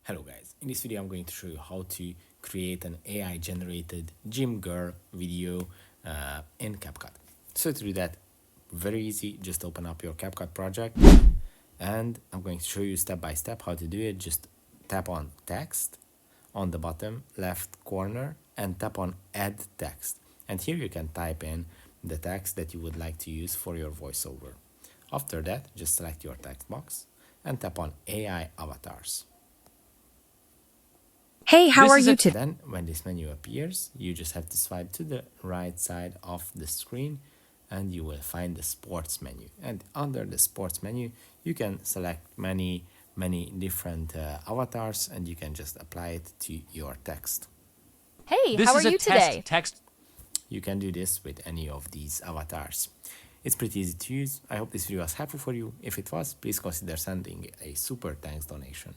Hello guys, in this video I'm going to show you how to create an AI generated gym girl video in CapCut. So to do that, very easy, just open up your CapCut project and I'm going to show you step by step how to do it. Just tap on text on the bottom left corner and tap on add text. And here you can type in the text that you would like to use for your voiceover. After that, just select your text box and tap on AI avatars. Hey, how are you today? Then when this menu appears, you just have to swipe to the right side of the screen and you will find the sports menu. And under the sports menu, you can select many different avatars and you can just apply it to your text. Hey, This how are is a you test today? text. You can do this with any of these avatars. It's pretty easy to use. I hope this video was helpful for you. If it was, please consider sending a super thanks donation.